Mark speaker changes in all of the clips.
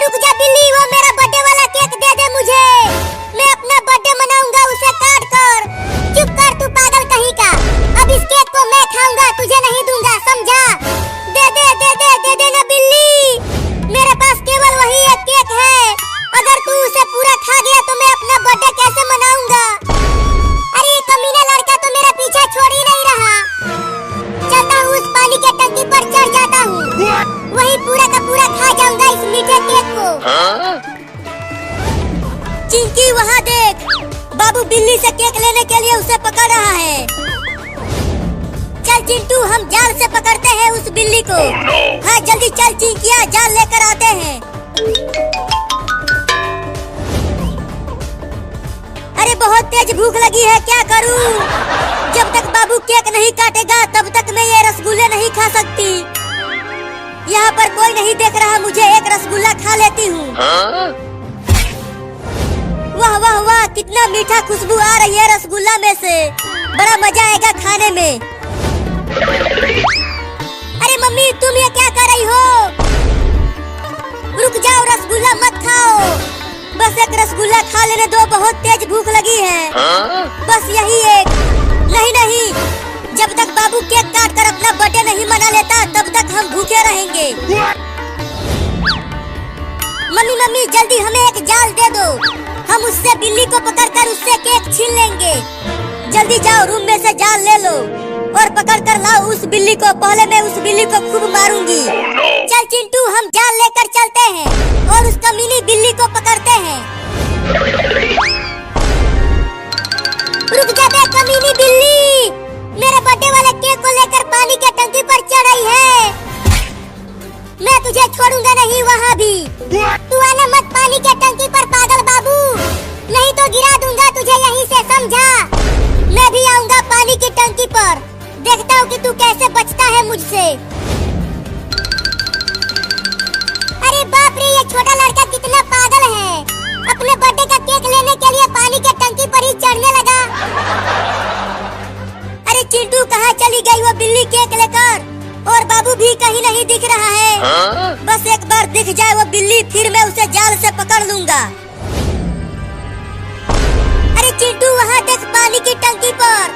Speaker 1: रुक जा बिल्ली, वो मेरा बर्थडे वाला केक दे दे मुझे। मैं अपना बर्थडे मनाऊंगा उसे काट कर। चुप कर तू पागल कहीं का। अब इस केक को मैं खाऊंगा, तुझे नहीं दूंगा, समझा? दे दे दे दे दे दे ना बिल्ली। मेरे पास केवल वही एक केक है। अगर तू उसे पूरा खा गया तो मैं अपना बर्थडे कैसे मनाऊंगा? अरे कमीना लड़का तो मेरा पीछा छोड़ ही नहीं रहा। चलता हूँ उस पानी के टंकी पर चढ़ जाता हूँ, वही पूरा का पूरा खा जाऊंगा इस मीठे केक को। चिंकी वहाँ देख, बाबू बिल्ली से केक लेने के लिए उसे पकड़ रहा है। चल चिंटू, हम जाल से पकड़ते हैं उस बिल्ली को। हाँ जल्दी चल चिंकिया, जाल लेकर आते हैं। अरे बहुत तेज भूख लगी है, क्या करूं? जब तक बाबू केक नहीं काटेगा तब तक मैं ये रसगुल्ले नहीं खा सकती। यहाँ पर कोई नहीं देख रहा मुझे, एक रसगुल्ला खा लेती हूँ। वाह वाह वाह, कितना मीठा खुशबू आ रही है रसगुल्ला में से। बड़ा मजा आएगा खाने में। अरे मम्मी तुम ये क्या कर रही हो? रुक जाओ, रसगुल्ला मत खाओ। बस एक रसगुल्ला खा लेने दो, बहुत तेज भूख लगी है। बस यही एक। नहीं नहीं, जब तक बाबू केक काट कर अपना बर्थडे नहीं मना लेता तब तक हम भूखे रहेंगे। मम्मी मम्मी जल्दी हमें एक जाल दे दो, हम उससे बिल्ली को पकड़कर उससे केक छीन लेंगे। जल्दी जाओ, रूम में से जाल ले लो और पकड़ कर लाओ उस बिल्ली को। पहले मैं उस बिल्ली को खूब मारूंगी। चल चिंटू, हम जाल लेकर चलते हैं और उस कमीनी बिल्ली को पकड़ते हैं। रुक जा बे कमीनी बिल्ली, मेरे बर्थडे वाले केक को लेकर पानी के टंकी पर चढ़ रही है। मैं तुझे छोड़ूंगा नहीं वहाँ भी। तू आना मत पानी के टंकी पर पागल बाबू, नहीं तो गिरा दूंगा तुझे यहीं से, समझा? मैं भी आऊंगा पानी की टंकी पर, देखता हूँ कि तू कैसे बचता है मुझसे। अरे बाप रे, ये छोटा लड़का कितना पागल है, अपने बर्थडे का केक लेने के लिए पानी के टंकी पर ही चढ़ने लगा। अरे चिंटू कहाँ चली गई वो बिल्ली केक लेकर? और बाबू भी कहीं नहीं दिख रहा है। बस एक बार दिख जाए वो बिल्ली, फिर मैं उसे जाल से पकड़ लूंगा। अरे चिंटू वहाँ देख, पानी की टंकी पर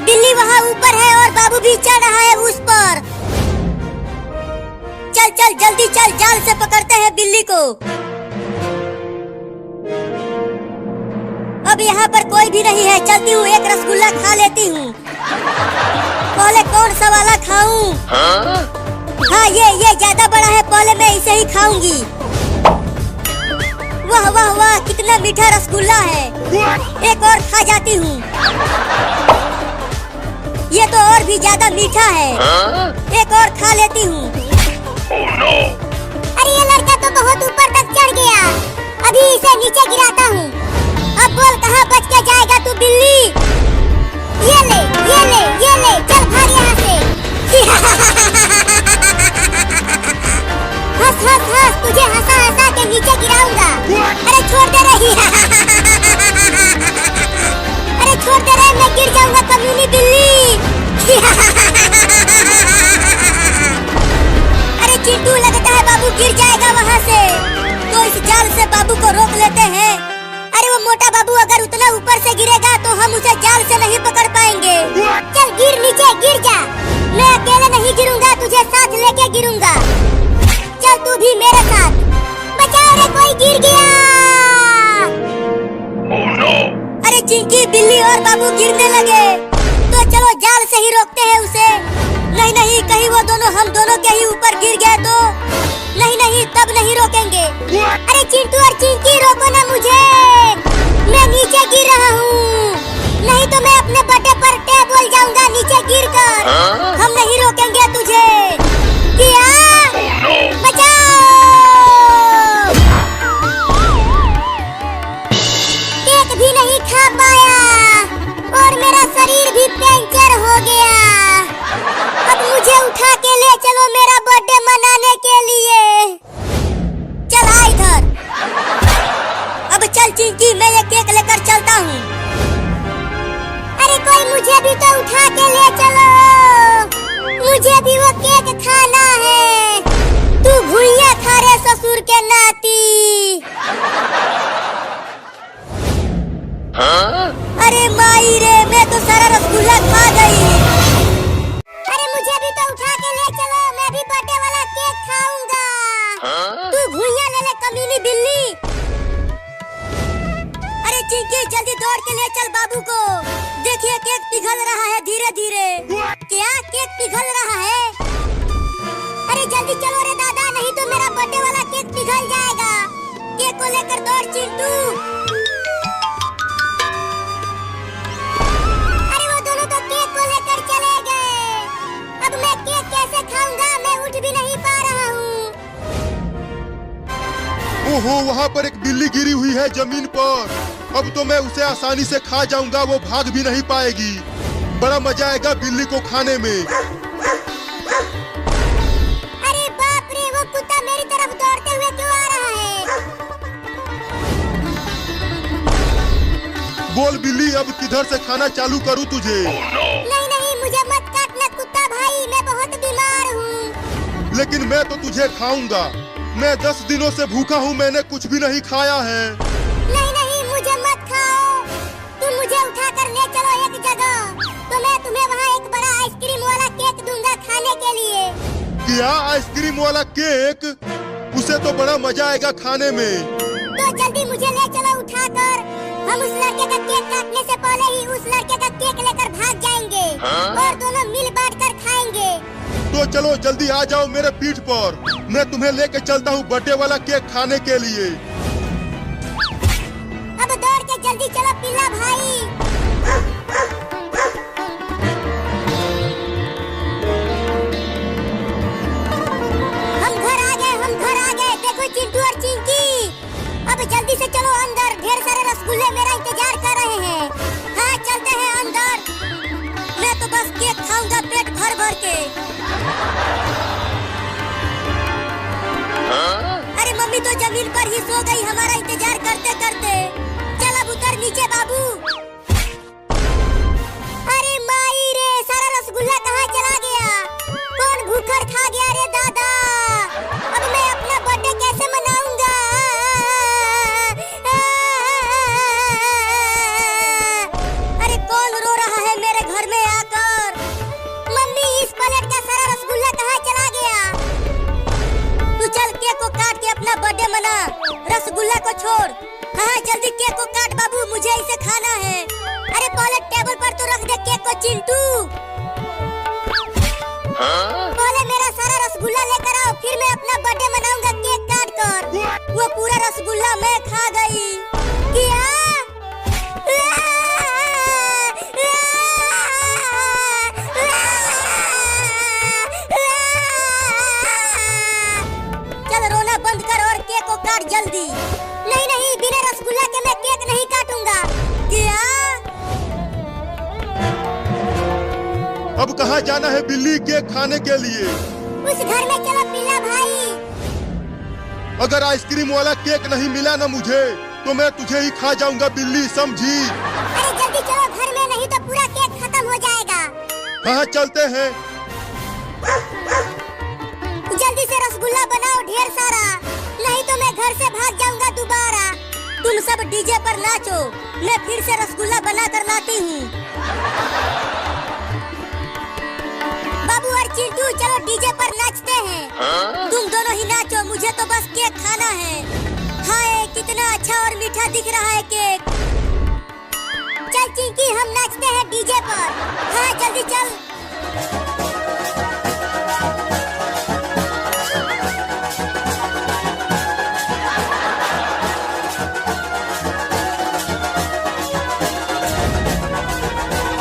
Speaker 1: बिल्ली वहाँ ऊपर है और बाबू भी चढ़ रहा है उस पर। चल चल जल्दी चल, जाल से पकड़ते हैं बिल्ली को। अब यहाँ पर कोई भी नहीं है, चलती हूँ एक रसगुल्ला खा लेती हूँ। पहले कौन सा वाला खाऊं? हाँ ये ज्यादा बड़ा है, पहले मैं इसे ही खाऊंगी। वाह वाह वाह, कितना मीठा रसगुल्ला है। एक और खा जाती हूँ, ये तो और भी ज्यादा मीठा है। एक और खा लेती हूँ। अरे ये लड़का तो बहुत ऊपर तक चढ़ गया, अभी इसे नीचे गिराता हूँ। अब बोल कहाँ बच के जाएगा तू बिल्ली? ये ले ये ले ये ले, चल भाग यहाँ से। हंस हंस हंस, तुझे हंसा हंसा के नीचे गिराऊंगा। अरे छोड़ दे रही। अरे छोड़ दे रहे, मैं गिर जाऊंगा कमीनी बिल्ली। अरे चिंटू लगता है बाबू गिर जाएगा वहाँ से, तो इस जाल से बाबू को रोक लेते हैं। अरे वो मोटा बाबू अगर उतना ऊपर से गिरेगा तो हम उसे जाल से नहीं पकड़ पाएंगे। चल गिर नीचे, गिर जा। मैं अकेले नहीं गिरूंगा, तुझे साथ लेके गिरूंगा। चल तू भी मेरे साथ। बचाओ रे, कोई गिर गया। अरे चिंकी, बिल्ली और बाबू गिरने लगे, तो चलो जाल से ही रोकते हैं उसे। नहीं नहीं, कहीं वो दोनों हम दोनों के ही ऊपर गिर गए तो? नहीं नहीं, तब नहीं रोकेंगे। अरे चिंटू और चिंकी रोको ना मुझे, मैं नीचे गिर रहा हूँ। नहीं तो मैं अपने बर्थडे पर टेबल जाऊंगा नीचे गिरकर। हम नहीं रोकेंगे तुझे। किया बचाओ। केक भी नहीं खा पाया और मेरा शरीर भी पंचर हो गया। अब मुझे उठा के ले चलो मेरा बर्थडे मनाने के लिए। चल आ इधर। अब चल चिंकी, मैं ये केक लेकर चलता हूँ। अरे कोई मुझे भी तो उठा के ले चलो, मुझे भी वो केक खाना है। तू भुइयां खा रे ससुर के नाती। तू भुइयां ले ले कमीनी बिल्ली। अरे चिंकी जल्दी दौड़ के ले चल बाबू को। देखिए केक पिघल रहा है धीरे धीरे। क्या केक पिघल रहा है? अरे जल्दी चलो रे दादा, नहीं तो मेरा बर्थडे वाला केक पिघल जाएगा। केक को लेकर दौड़ चिंटू। अरे वो दोनों तो केक को लेकर चले गए। अब मैं केक कैसे खाऊंगा? मैं उठ भी नहीं पा रहा हूँ।
Speaker 2: ओहो, वहाँ पर एक बिल्ली गिरी हुई है जमीन पर। अब तो मैं उसे आसानी से खा जाऊंगा, वो भाग भी नहीं पाएगी। बड़ा मजा आएगा बिल्ली को खाने में।
Speaker 1: अरे बाप रे, वो कुत्ता मेरी तरफ दौड़ते हुए क्यों आ रहा है?
Speaker 2: बोल बिल्ली, अब किधर से खाना चालू करूँ तुझे?
Speaker 1: नहीं नहीं, मुझे मत काटना कुत्ता भाई, मैं बहुत बीमार हूँ।
Speaker 2: लेकिन मैं तो तुझे खाऊंगा। मैं 10 दिनों से भूखा हूँ, मैंने कुछ भी नहीं खाया है।
Speaker 1: नहीं नहीं, मुझे मत खाओ। तुम मुझे उठा कर ले चलो एक जगह, तो मैं तुम्हें वहाँ एक बड़ा आइसक्रीम वाला केक दूंगा खाने के लिए।
Speaker 2: क्या आइसक्रीम वाला केक? उसे तो बड़ा मजा आएगा खाने में।
Speaker 1: तो जल्दी मुझे ले चलो उठाकर। हम उस लड़के का केक काटने से पहले ही उस लड़के का केक लेकर भाग जाएंगे और दोनों मिल बांट कर खाएंगे।
Speaker 2: तो चलो जल्दी आ जाओ मेरे पीठ पर, मैं तुम्हें लेके चलता हूँ बर्थडे वाला केक खाने के लिए।
Speaker 1: अब दौड़ के जल्दी चलो पिल्ला भाई। हम घर आ गए। देखो चिंटू और चिंकी, अब जल्दी से चलो अंदर। ढेर सारे रसगुल्ले मेरा इंतजार कर रहे हैं। हाँ चलते हैं अंदर। मैं तो बस केक खाऊंगा पेट भर भर के। अरे मम्मी तो जमीन पर ही सो गई हमारा इंतजार करते करते। चल अब उतर नीचे बाबू। अरे माई रे, सारा रसगुल्ला कहाँ चला गया? कौन भूखर खा गया रे दादा? अब मैं अपना बर्थडे कैसे मनाऊंगा? अरे कौन रो रहा है मेरे घर में आकर? मम्मी, इस प्लेट का सारा रसगुल्ला कहाँ चला गया? तू चल केक को काट के अपना बर्थडे मना, रसगुल्ला को छोड़। हाँ जल्दी केक को काट बाबू, मुझे इसे खाना है। अरे पहले टेबल पर तो रख दे केक को चिंटू। पहले मेरा सारा रसगुल्ला लेकर आओ, फिर मैं अपना बर्थडे मनाऊंगा केक काट कर। वो पूरा रसगुल्ला मैं खा गई। क्या? चल रोना बंद कर और केक को काट जल्दी। नहीं नहीं, बिना रसगुल्ला के मैं केक नहीं काटूंगा। क्या?
Speaker 2: अब कहाँ जाना है बिल्ली केक खाने के लिए?
Speaker 1: उस घर में चलो पिल्ला भाई।
Speaker 2: अगर आइसक्रीम वाला केक नहीं मिला ना मुझे, तो मैं तुझे ही खा जाऊंगा बिल्ली, समझी?
Speaker 1: अरे जल्दी चलो घर में, नहीं तो पूरा केक खत्म हो जाएगा।
Speaker 2: हाँ चलते हैं।
Speaker 1: जल्दी से रसगुल्ला बनाओ ढेर सारा, नहीं तो मैं घर से भाग जाऊंगा दोबारा। तुम सब डीजे पर नाचो, मैं फिर से रसगुल्ला बना कर लाती हूँ। बाबू और चिंटू चलो डीजे पर नाचते हैं। तुम दोनों ही नाचो, मुझे तो बस केक खाना है। हाय कितना अच्छा और मीठा दिख रहा है केक। चल चिंकी, हम नाचते हैं डीजे पर। हाँ जल्दी चल।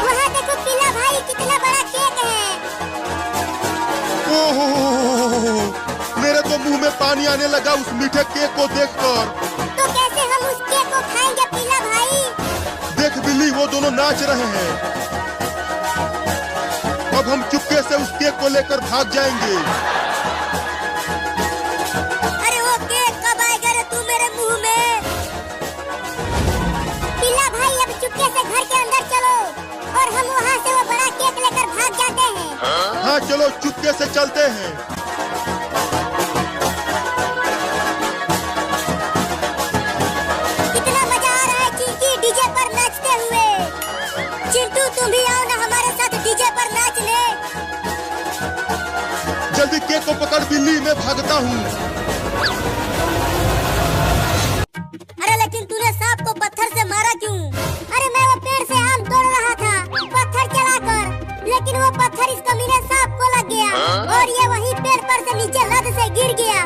Speaker 1: वहाँ देखो पिल्ला भाई, कितना बड़ा केक है।
Speaker 2: ओहो, मेरे तो मुंह में पानी आने लगा उस मीठे केक को देखकर।
Speaker 1: तो कैसे हम उस केक को खाएंगे पिल्ला भाई?
Speaker 2: देख बिल्ली, वो दोनों नाच रहे हैं। अब हम चुपके से उस केक को लेकर भाग जाएंगे।
Speaker 1: अरे वो केक कब आएगा रे तू मेरे मुंह में? पिल्ला भाई, अब चुपके से घर के अंदर चलो और हम वहाँ से वो बड़ा केक लेकर भाग जाते हैं।
Speaker 2: हाँ चलो चुपके से चलते हैं।
Speaker 1: कितना मजा आ रहा है चिंकी डीजे पर नाचते हुए। चिंटू तुम भी आओ ना हमारे साथ डीजे पर नाचने।
Speaker 2: जल्दी केक को पकड़ बिल्ली, मैं भागता हूँ।
Speaker 1: अरे लेकिन तूने सांप को पत्थर से मारा क्यों? अरे मैं वो पेड़ से आम तोड़ रहा था पत्थर चलाकर, लेकिन वो पत्थर इस कमीने सांप को लग गया और ये वहीं पेड़ पर से नीचे लद से गिर गया।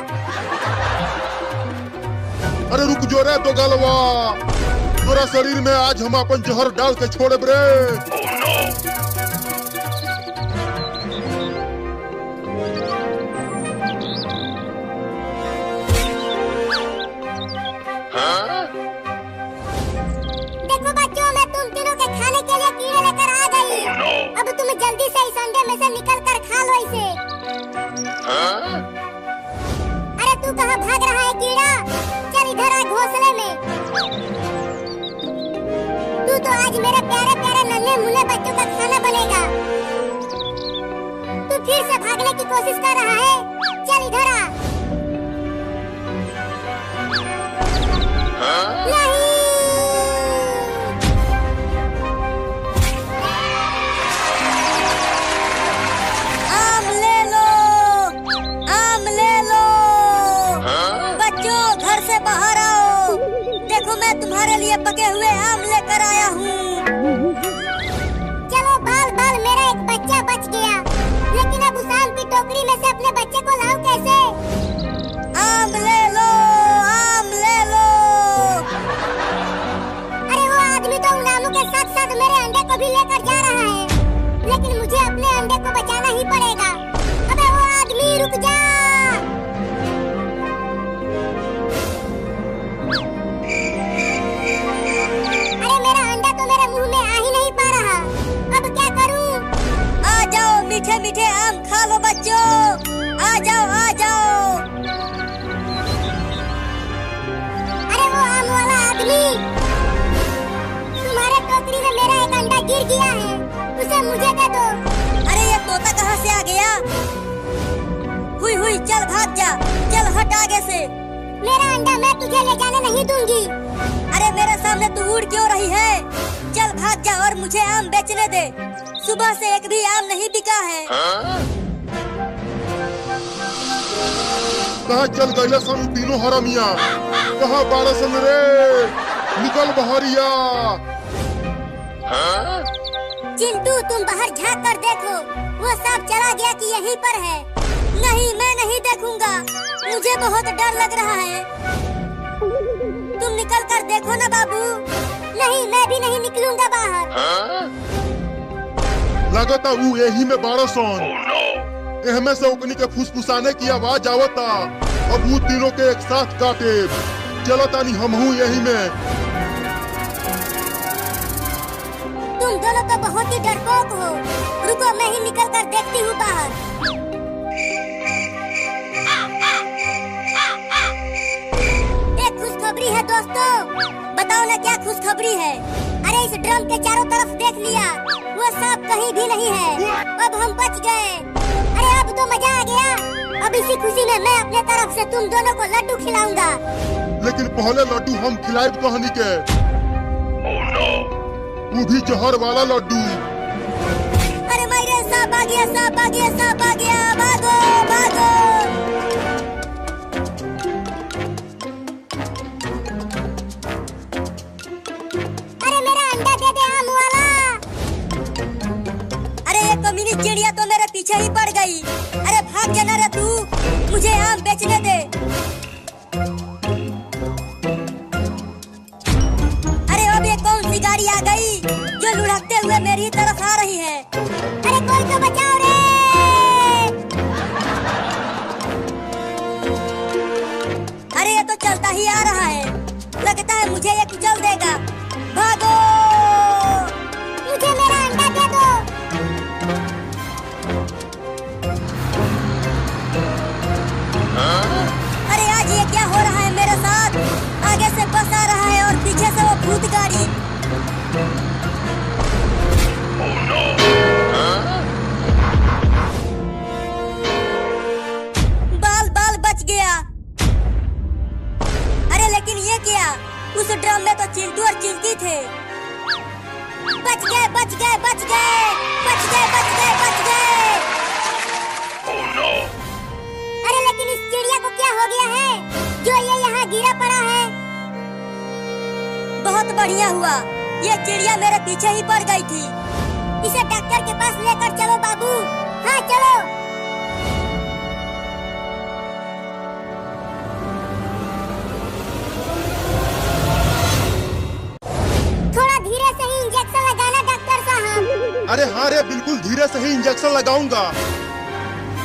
Speaker 2: अरे रुक जो रे तो गलवा, तोरा शरीर में आज हम अपन जहर डाल के छोड़े रे।
Speaker 1: देखो बच्चों, मैं तुम तीनों के खाने के लिए कीड़े लेकर आ गई। अब तुम जल्दी से इस अंडे में से निकल कर खा लो इसे। अरे तू कहाँ भाग रहा है कीड़ा? चल इधर आ घोंसले में। तू तो आज मेरे प्यारे प्यारे नन्हे मुन्ने बच्चों का खाना बनेगा। तू फिर से भागने की कोशिश कर रहा है? चल इधर आ। नहीं, आम ले लो, आम ले लो। बच्चों घर से बाहर आओ, देखो मैं तुम्हारे लिए पके हुए आम लेकर आया हूँ। चलो बाल बाल, मेरा एक बच्चा बच गया, लेकिन अब उस आम की टोकरी में से अपने बच्चे को लाऊं कैसे? आम ले लो, आम ले लो। अरे वो आदमी तो उन आमों के साथ साथ मेरे अंडे को भी लेकर जा रहा है, लेकिन मुझे अपने अंडे को बचाना ही पड़ेगा। अबे वो आदमी रुक जा। अरे मेरा अंडा तो मेरे मुंह में आ ही नहीं पा रहा, अब क्या करूं? आ जाओ मीठे मीठे आम खा लो बच्चों, आ जाओ आ जाओ। अरे वो आम वाला आदमी, तुम्हारे टोकरी में मेरा एक अंडा गिर गया है, उसे मुझे दे दो। अरे ये तोता कहाँ से आ गया? हुई हुई, चल भाग जा, चल हट आगे से। मेरा अंडा मैं तुझे ले जाने नहीं दूंगी। अरे मेरे सामने तू उड़ क्यों रही है? चल भाग जा और मुझे आम बेचने दे, सुबह से एक भी आम नहीं बिका है।
Speaker 2: कहाँ चल गए सन तीनों हरामिया? कहाँ बारह सन रे? निकल बहरिया।
Speaker 1: चिंटू तुम बाहर झांक कर देखो, वो सांप चला गया कि यहीं पर है? नहीं, मैं नहीं देखूंगा, मुझे बहुत डर लग रहा है। तुम निकल कर देखो ना बाबू। नहीं, मैं भी नहीं निकलूंगा बाहर।
Speaker 2: लगता वो यही में बारह सन एहमे से ओकनी के फुसफुसाने की आवाज आवता। अब वो तीनों के एक साथ काटे। चलो तानी हम हूँ यही में।
Speaker 1: तुम दोनों तो बहुत ही डरपोक हो। रुको, मैं ही निकल कर देखती हूँ बाहर। एक खुशखबरी है दोस्तों, बताओ ना क्या खुशखबरी है? अरे इस ड्रम के चारों तरफ देख लिया, वो सांप कहीं भी नहीं है। अब हम बच गए। अरे अब तो मजा आ गया। अब इसी खुशी में मैं अपने तरफ से तुम दोनों को लड्डू खिलाऊंगा।
Speaker 2: लेकिन पहले लड्डू हम खिलाए कहानी के। वो भी जहर वाला लड्डू।
Speaker 1: अरे मेरे सांप आ गया, सांप आ गया, सांप आ गया, भागो भागो। अरे मेरा अंडा दे दे आम वाला। अरे ये कमीनी चिड़िया तो मेरे पीछे ही पड़ गई। अरे भाग जाना रे तू, मुझे आम बेचने दे। अरे अब ये कौन सी गाड़ी आ गई जो लुढ़कते हुए मेरी तरफ आ रही है? अरे कोई तो बचाओ रे। अरे ये तो चलता ही आ रहा है, लगता है मुझे ये कुचल देगा। भागो, मुझे मेरा अंडा दे दो। अरे आज ये क्या हो रहा है मेरे साथ? आगे से बस आ रहा है और पीछे से वो भूत गाड़ी। बाल बाल बच गया। अरे लेकिन ये क्या? उस ड्रम में तो चिंटू और चिंकी थे। बच गए, बच गए, बच गए, बच गए, बच गए, बच गए। अरे लेकिन इस चिड़िया को क्या हो गया है जो ये यहाँ गिरा पड़ा है?
Speaker 3: बहुत बढ़िया हुआ, ये चिड़िया मेरे पीछे ही पड़ गई थी।
Speaker 1: इसे डॉक्टर के पास लेकर चलो बाबू। हाँ चलो। थोड़ा धीरे से ही इंजेक्शन लगाना डॉक्टर साहब।
Speaker 2: अरे हाँ रे, बिल्कुल धीरे से ही इंजेक्शन लगाऊंगा।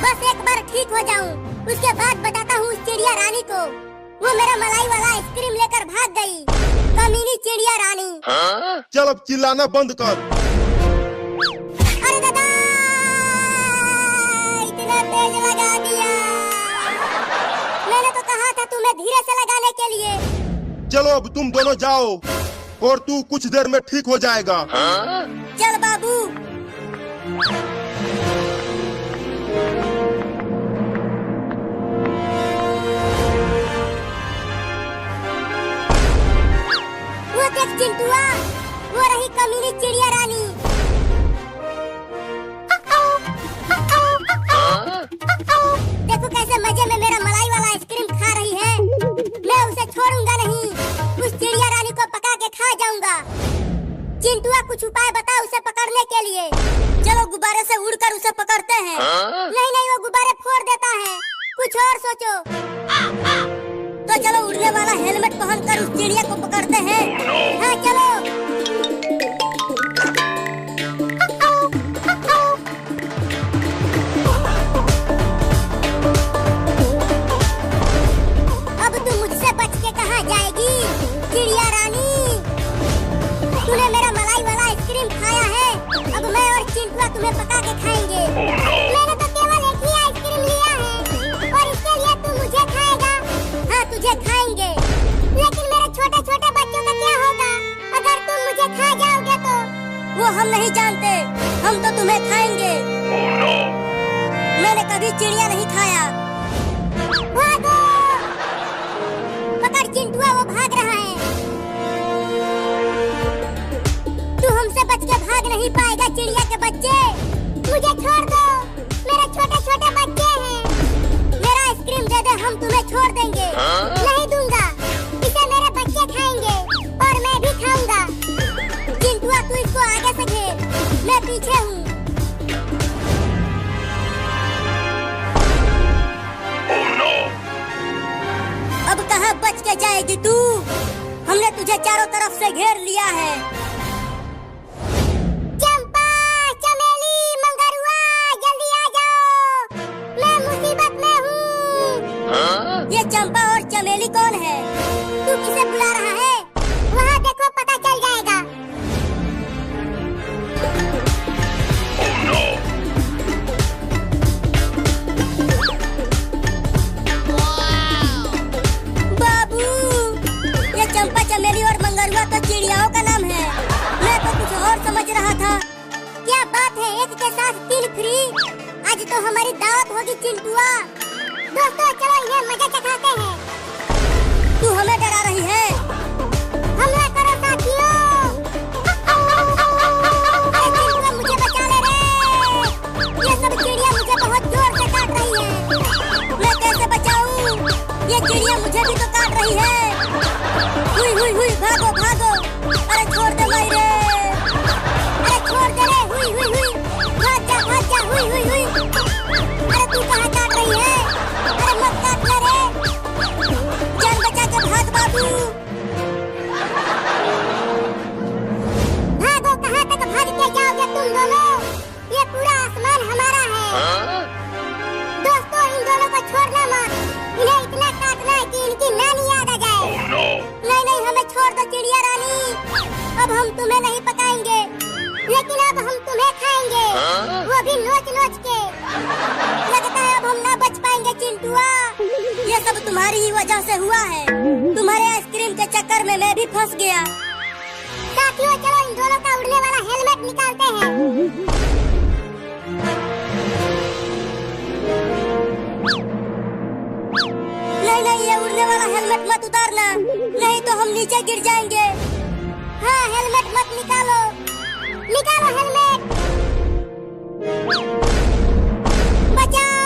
Speaker 1: बस एक बार ठीक हो जाऊं, उसके बाद बताता हूँ उस चिड़िया रानी को। वो मेरा मलाई वाला आइसक्रीम लेकर भाग गई, कमीनी चिड़िया रानी।
Speaker 2: चल अब चिल्लाना बंद कर।
Speaker 1: अरे दादा, इतना तेज लगा दिया। मैंने तो कहा था तुम्हें धीरे से लगाने के लिए।
Speaker 2: चलो अब तुम दोनों जाओ और तू कुछ देर में ठीक हो जाएगा।
Speaker 3: चल बाबू।
Speaker 1: वो देख चिंटुआ, वो रही कमीनी चिड़िया रानी। देखो कैसे मजे में मेरा मलाई वाला आइसक्रीम खा रही है। मैं उसे छोड़ूंगा नहीं, उस चिड़िया रानी को पका के खा जाऊंगा। चिंटुआ कुछ उपाय बता उसे पकड़ने के लिए।
Speaker 3: चलो गुब्बारे से उड़कर उसे पकड़ते हैं।
Speaker 1: नहीं नहीं, वो गुब्बारे फोड़ देता है, कुछ और सोचो।
Speaker 3: तो चलो उड़ने वाला हेलमेट पहनकर उस चिड़िया को पकड़ते हैं।
Speaker 1: हाँ चलो। अब तू मुझसे बच के कहाँ जाएगी चिड़िया रानी? तूने मेरा मलाई वाला आइसक्रीम खाया है, अब मैं और चिंटुआ तुम्हें पका के खाएंगे। मैंने तो केवल एक ही आइसक्रीम लिया है और इसके लिए तू मुझे खाएगा? हाँ तुझे खाएंगे, लेकिन मेरे छोटे छोटे बच्चों का क्या होगा अगर तुम मुझे खा जाओगे तो?
Speaker 3: वो हम नहीं जानते, हम तो तुम्हें खाएंगे। मैंने कभी चिड़िया नहीं खाया।
Speaker 1: भागो! पकड़ चिंटुआ, वो भाग रहा है। तू हमसे बच के भाग नहीं पाएगा चिड़िया के बच्चे। मुझे छोड़ दो, मेरे छोटे छोटे बच्चे हैं। मेरा आइसक्रीम दे दे, हम तुम्हें छोड़ देंगे। नहीं दूंगा, इसे मेरे बच्चे खाएंगे और मैं भी खाऊंगा। चिंटुआ तू इसको आगे से घेर, मैं पीछे हूँ।
Speaker 3: अब कहाँ बच के जाएगी तू? हमने तुझे चारों तरफ से घेर लिया है।
Speaker 1: चंपा, चमेली, मंगरुआ, जल्दी आ जाओ, मैं मुसीबत में हूँ।
Speaker 3: ये चंपा और चमेली कौन है?
Speaker 1: तू किसे बुला रहा है? वहाँ देखो, पता चल जाएगा।
Speaker 3: बाबू, ये चंपा, चमेली और मंगरुआ तो चिड़ियाओं का नाम है। मैं तो कुछ और समझ रहा था।
Speaker 1: क्या बात है, एक के साथ 3 फ्री? आज तो हमारी दावत होगी चिंटुआ। दोस्तों चलो इन्हें मजा चखाते हैं।
Speaker 3: तू हमें डरा रही है?
Speaker 1: हमला करो साथियों! अरे चिंटुआ मुझे बचा ले रे! ये सब चिड़िया मुझे बहुत जोर से काट रही है।
Speaker 3: मैं कैसे बचाऊं? ये चिड़िया मुझे भी तो काट रही है। हुई हुई हुई, भागो भागो! अरे छोड़ दे भाई रे!
Speaker 1: अरे छोड़ दे रे! हुई हुई हुई, भाग जा भाग जा! हुई हुई हुई! अरे तू कहाँ काट रही है? अरे मत काट ले रे!
Speaker 3: जान बचा के भाग बाबू!
Speaker 1: भागो, कहाँ तक भाग के जाओगे तुम दोनों? ये पूरा आसमान हमारा है। दोस्तों इन दोनों को छोड़ना मत, इन्हें इतना काटना है कि इनकी नानी याद आ जाए। नहीं नहीं, हमें छोड़ दो चिड़िया रानी, अब हम तुम्हें नहीं पकाएंगे, लेकिन अब हम तुम्हें खाएंगे, वो भी नोच नोच के। लगता है अब हम ना बच पाएंगे चिंटुआ।
Speaker 3: ये सब तुम्हारी ही वजह से हुआ है। तुम्हारे आइसक्रीम के चक्कर में मैं भी फंस गया।
Speaker 1: साथियों चलो इन दोनों का उड़ने वाला हेलमेट निकालते हैं।
Speaker 3: नहीं नहीं, ये उड़ने वाला हेलमेट मत उतारना, नहीं तो हम नीचे गिर जाएंगे।
Speaker 1: हाँ हेलमेट मत निकालो, निकालो हेलमेट। बचाओ!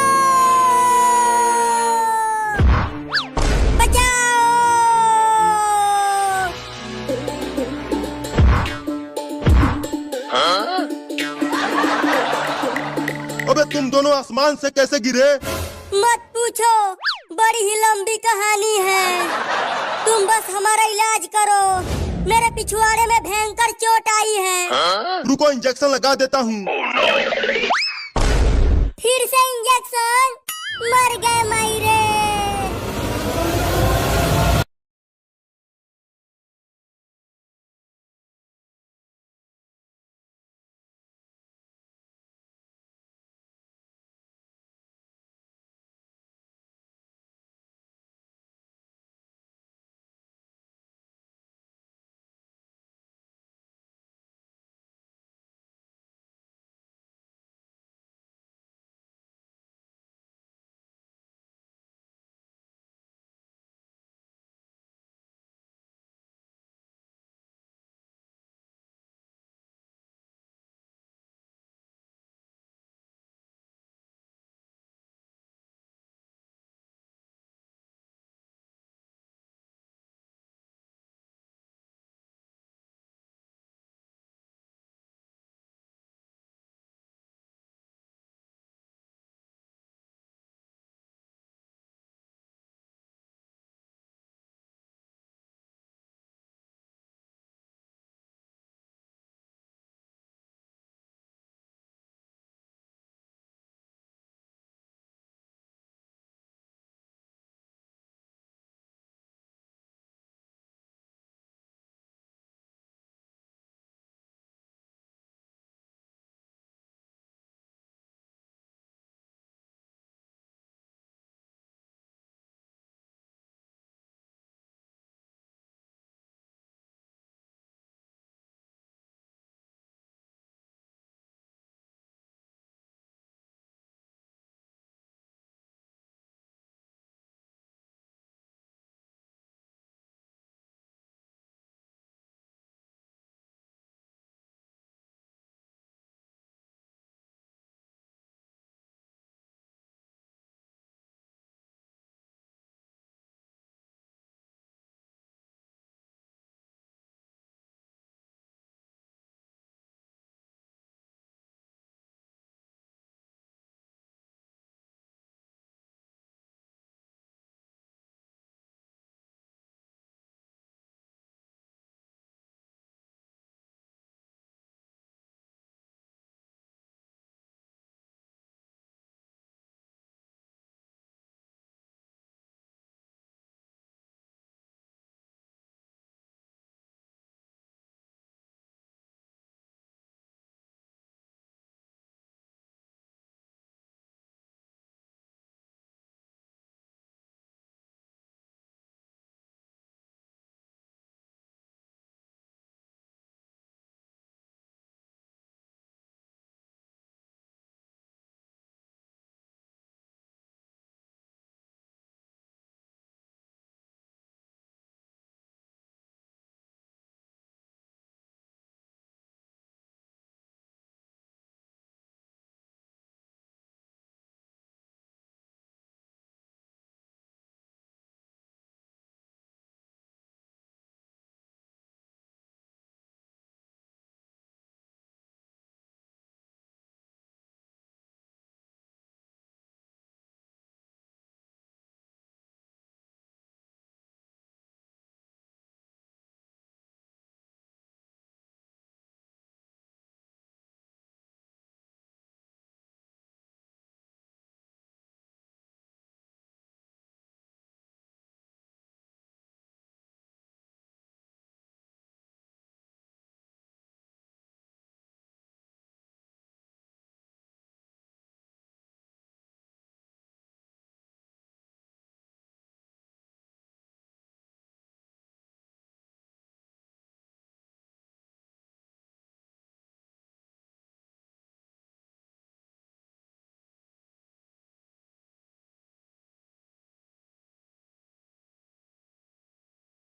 Speaker 2: तुम दोनों आसमान से कैसे गिरे?
Speaker 3: मत पूछो, बड़ी ही लंबी कहानी है। तुम बस हमारा इलाज करो, मेरे पिछवाड़े में भयंकर चोट आई है।
Speaker 2: रुको, इंजेक्शन लगा देता हूँ।
Speaker 1: फिर से इंजेक्शन? मर गए मायरे।